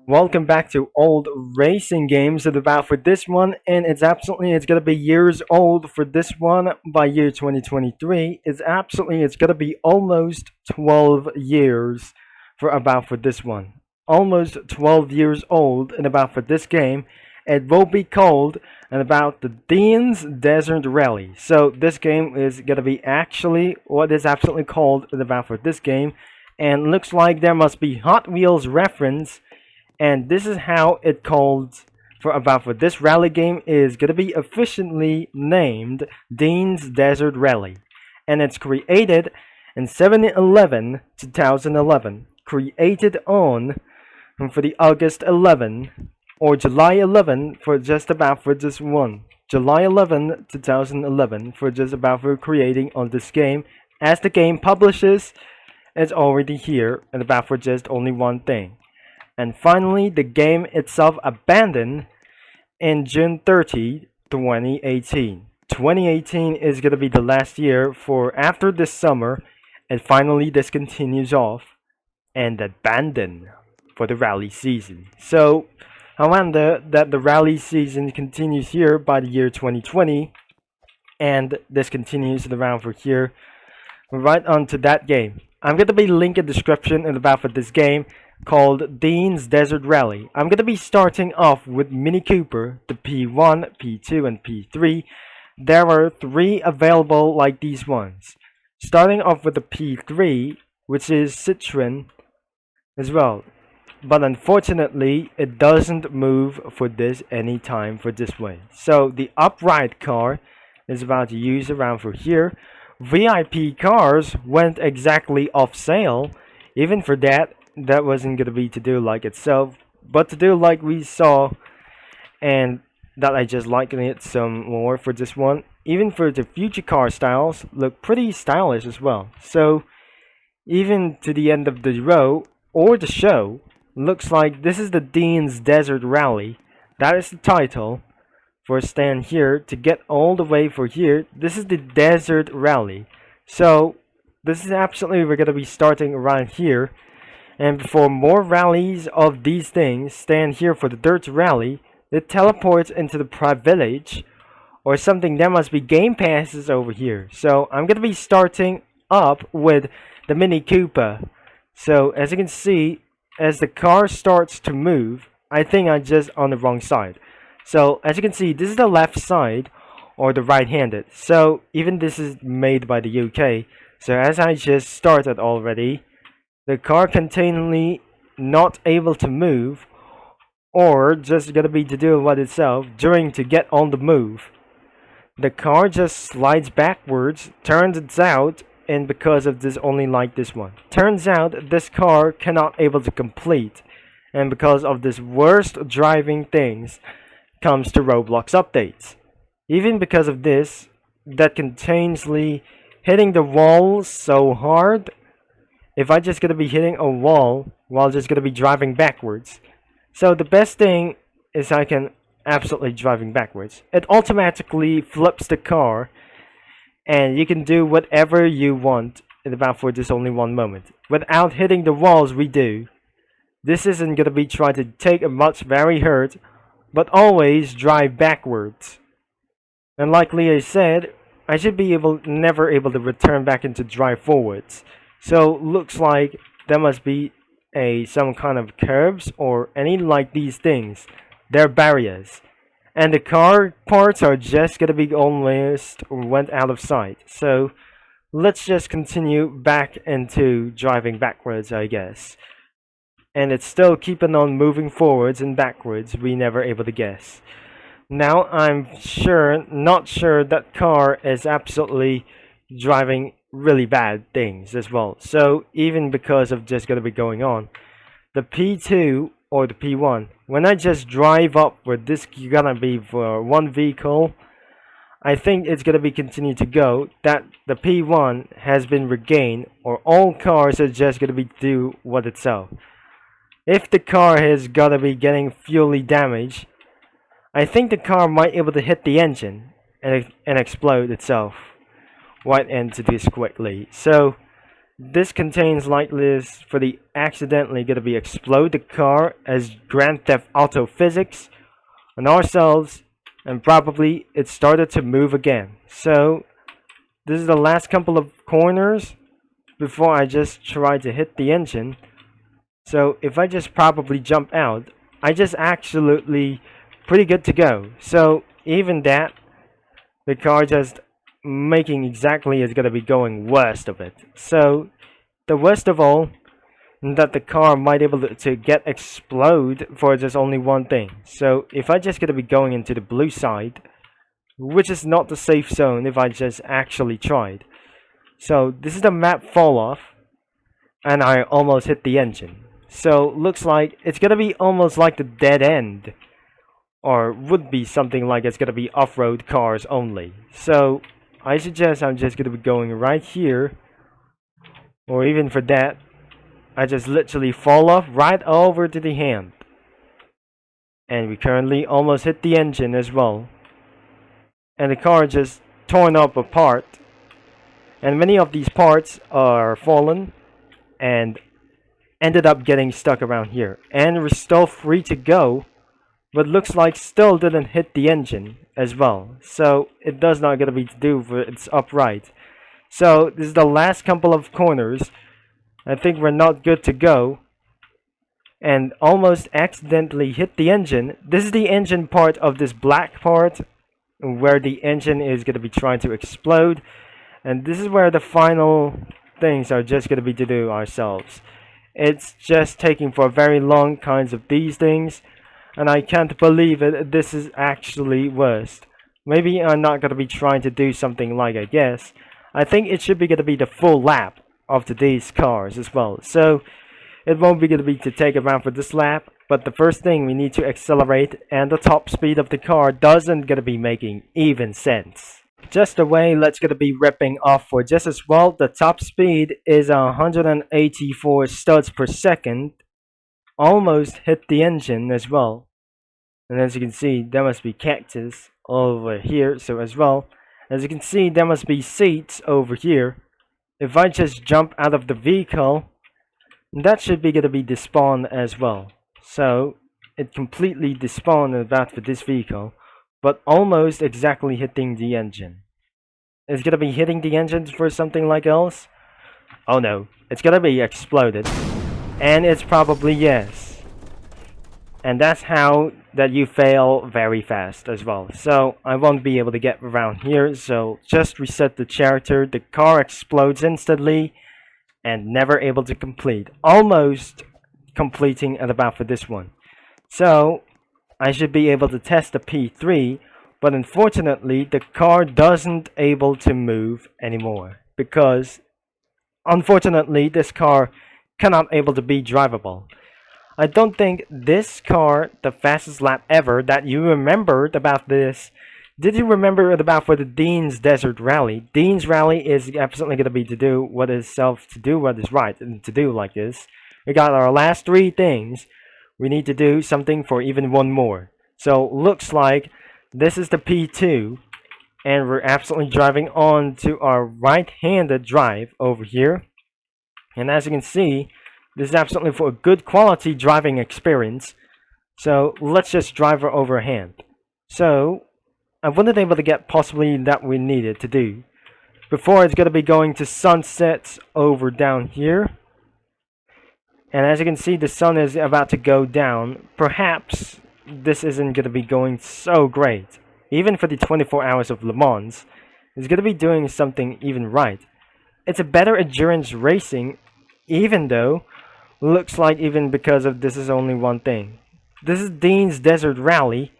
Welcome back to old racing games at about for this one, and it's gonna be years old for this one by year 2023. It's gonna be almost 12 years for this one. Almost 12 years old and about for this game. It will be called and about the Dean's Desert Rally. So this game is gonna be actually what is absolutely called and about for this game, and looks like there must be Hot Wheels reference, and this is how it called for this rally game is gonna be officially named Dean's Desert Rally, and it's created in 7/11 2011, created on for the August 11 or July 11 for just about for this one, July 11 2011 for just about for creating on this game. As the game publishes, it's already here and about for just only one thing. And finally, the game itself abandoned in June 30, 2018. 2018 is going to be the last year for after this summer, and finally this continues off and abandoned for the rally season. So, I wonder that the rally season continues here by the year 2020, and this continues around for here, right onto that game. I'm going to be linking the description in about for this game called Dean's Desert Rally. I'm going to be starting off with Mini Cooper, the P1, P2, and P3. There are 3 available like these ones. Starting off with the P3, which is Citroen as well. But unfortunately, it doesn't move for this anytime for this way. So the upright car is about to use around for here. VIP cars went exactly off sale. Even for that wasn't gonna be to do like itself, but to do like we saw, and that I just liking it some more for this one. Even for the future car styles, look pretty stylish as well. So even to the end of the row or the show, looks like this is the Dean's Desert Rally. That is the title. For stand here to get all the way for here, this is the Desert Rally. So this is absolutely we're gonna be starting around here. And for more rallies of these things, stand here for the Dirt Rally. It teleports into the Privilege or something. There must be game passes over here. So I'm gonna be starting up with the Mini Cooper. So as you can see, as the car starts to move, I think I'm just on the wrong side. So as you can see, this is the left side or the right-handed. So even this is made by the UK. So as I just started already, the car continually not able to move or just gonna be to do what itself during to get on the move. The car just slides backwards, turns it out, and because of this only like this one. Turns out this car cannot able to complete, and because of this worst driving things comes to Roblox updates. Even because of this, that continuously hitting the wall so hard, if I just gonna be hitting a wall while just gonna be driving backwards. So the best thing is I can absolutely driving backwards. It automatically flips the car, and you can do whatever you want in about for this only one moment without hitting the walls we do. This isn't gonna be trying to take a much very hurt, but always drive backwards. And likely I said, I should be never able to return back into drive forwards. So looks like there must be some kind of curves or any like these things. They're barriers. And the car parts are just gonna be almost went out of sight. So let's just continue back into driving backwards, I guess. And it's still keeping on moving forwards and backwards, we never able to guess. Now I'm not sure that car is absolutely driving really bad things as well. So even because of just gonna be going on, the P2 or the P1, when I just drive up where this gonna be for one vehicle, I think it's gonna be continue to go that the P1 has been regained, or all cars are just gonna be do what itself. If the car is gonna be getting fuelly damaged, I think the car might able to hit the engine and explode itself. right into this quickly. So this contains lightless for the accidentally gonna be explode the car as Grand Theft Auto physics on ourselves, and probably it started to move again. So this is the last couple of corners before I just try to hit the engine. So if I just probably jump out, I just absolutely pretty good to go. So even that, the car just making exactly is gonna be going worst of it. So the worst of all, that the car might able to get explode for just only one thing. So if I just gonna be going into the blue side, which is not the safe zone if I just actually tried. So this is the map fall off, and I almost hit the engine. So looks like it's gonna be almost like the dead end, or would be something like it's gonna be off-road cars only. So I suggest I'm just gonna be going right here, or even for that, I just literally fall off right over to the hand. And we currently almost hit the engine as well. And the car just torn up apart. And many of these parts are fallen and ended up getting stuck around here. And we're still free to go, but looks like still didn't hit the engine as well. So it does not gonna be to do for its upright. So this is the last couple of corners. I think we're not good to go, and almost accidentally hit the engine. This is the engine part of this black part where the engine is going to be trying to explode, and this is where the final things are just going to be to do ourselves. It's just taking for very long kinds of these things, and I can't believe it. This is actually worst. Maybe I'm not going to be trying to do something like I guess. I think it should be going to be the full lap of today's cars as well. So it won't be going to be to take around for this lap, but the first thing we need to accelerate, and the top speed of the car doesn't going to be making even sense. Just the way let's going to be ripping off for just as well. The top speed is 184 studs per second. Almost hit the engine as well. And as you can see, there must be cactus over here. So as well, as you can see, there must be seats over here. If I just jump out of the vehicle, that should be going to be despawn as well. So it completely despawned about for this vehicle, but almost exactly hitting the engine. It's going to be hitting the engine for something like else? Oh no, it's going to be exploded. And it's probably yes. And that's how that you fail very fast as well. So I won't be able to get around here, so just reset the character. The car explodes instantly and never able to complete. Almost completing at about for this one. So I should be able to test the P3, but unfortunately the car doesn't able to move anymore, because unfortunately this car cannot able to be drivable. I don't think this car, the fastest lap ever that you remembered about this. Did you remember it about for the Dean's Desert Rally? Dean's Rally is absolutely going to be to do what is self, to do what is right, and to do like this. We got our last three things. We need to do something for even one more. So looks like this is the P2, and we're absolutely driving on to our right-handed drive over here. And as you can see, this is absolutely for a good quality driving experience. So let's just drive her overhand. So I wasn't able to get possibly that we needed to do. Before it's going to be going to sunsets over down here. And as you can see, the sun is about to go down. Perhaps this isn't going to be going so great. Even for the 24 hours of Le Mans, it's going to be doing something even right. It's a better endurance racing, even though looks like even because of this is only one thing. This is Dean's Desert Rally,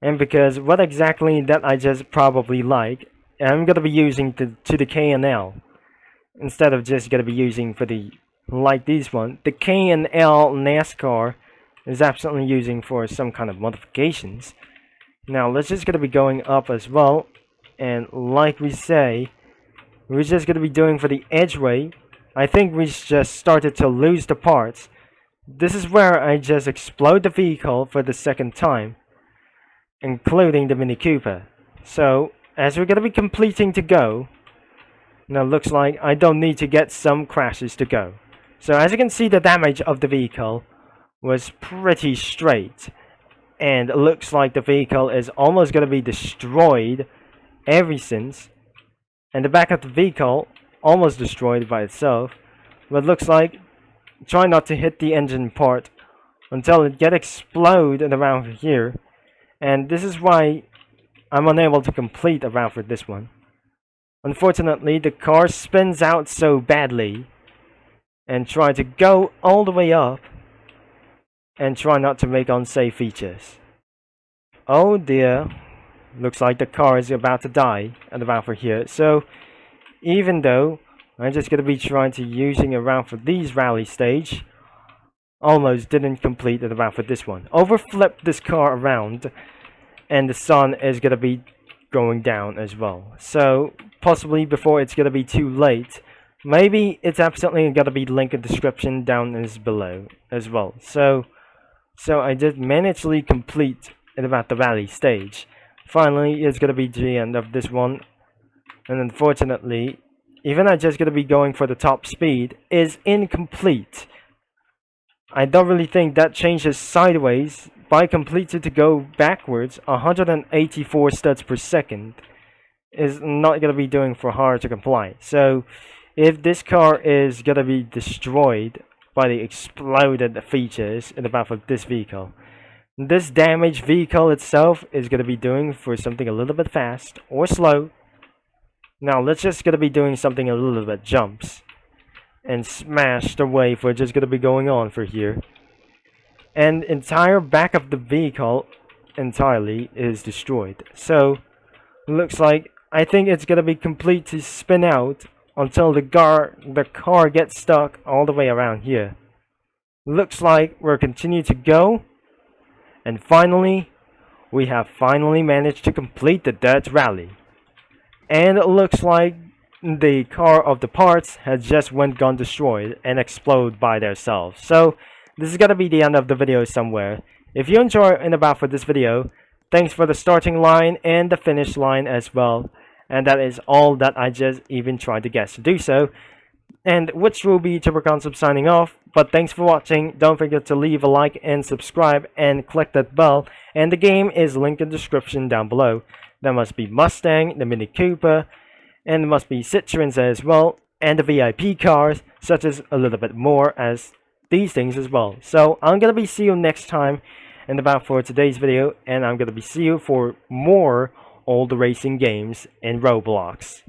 and because what exactly that I just probably like, I'm gonna be using to the K&L instead of just gonna be using for the like these one. The K&L NASCAR is absolutely using for some kind of modifications. Now let's just gonna be going up as well, and like we say, we're just gonna be doing for the edgeway. I think we just started to lose the parts. This is where I just explode the vehicle for the second time, including the Mini Cooper. So, as we're going to be completing to go, Now looks like I don't need to get some crashes to go. So as you can see, the damage of the vehicle was pretty straight. And it looks like the vehicle is almost going to be destroyed ever since. And the back of the vehicle almost destroyed by itself. But looks like try not to hit the engine part until it get exploded around here. And this is why I'm unable to complete a round for this one. Unfortunately, the car spins out so badly and try to go all the way up and try not to make unsafe features. Oh dear, looks like the car is about to die at around for here. So even though I'm just gonna be trying to using around for these rally stage, almost didn't complete it around for this one. Overflipped this car around and the sun is gonna be going down as well. So possibly before it's gonna be too late, maybe it's absolutely gonna be linked in the description down is below as well. So I did manage to complete it about the rally stage. Finally, it's gonna be the end of this one, and unfortunately, even I just gonna be going for the top speed is incomplete. I don't really think that changes sideways by completed to go backwards. 184 studs per second is not gonna be doing for hard to comply. So if this car is gonna be destroyed by the exploded features in the back of this vehicle, this damaged vehicle itself is gonna be doing for something a little bit fast or slow. Now let's just gonna be doing something a little bit jumps and smash the wave we're just gonna be going on for here. And entire back of the vehicle entirely is destroyed. So looks like I think it's gonna be complete to spin out until the car gets stuck all the way around here. Looks like we're continue to go, and finally we have finally managed to complete the dirt rally. And it looks like the car of the parts has just gone destroyed and explode by themselves. So this is gonna be the end of the video somewhere. If you enjoy and about for this video, thanks for the starting line and the finish line as well. And that is all that I just even tried to guess to do so. And which will be Triple Concept signing off. But thanks for watching. Don't forget to leave a like and subscribe and click that bell. And the game is linked in the description down below. There must be Mustang, the Mini Cooper, and there must be Citroens as well. And the VIP cars, such as a little bit more as these things as well. So I'm gonna be see you next time and about for today's video. And I'm gonna be see you for more old racing games in Roblox.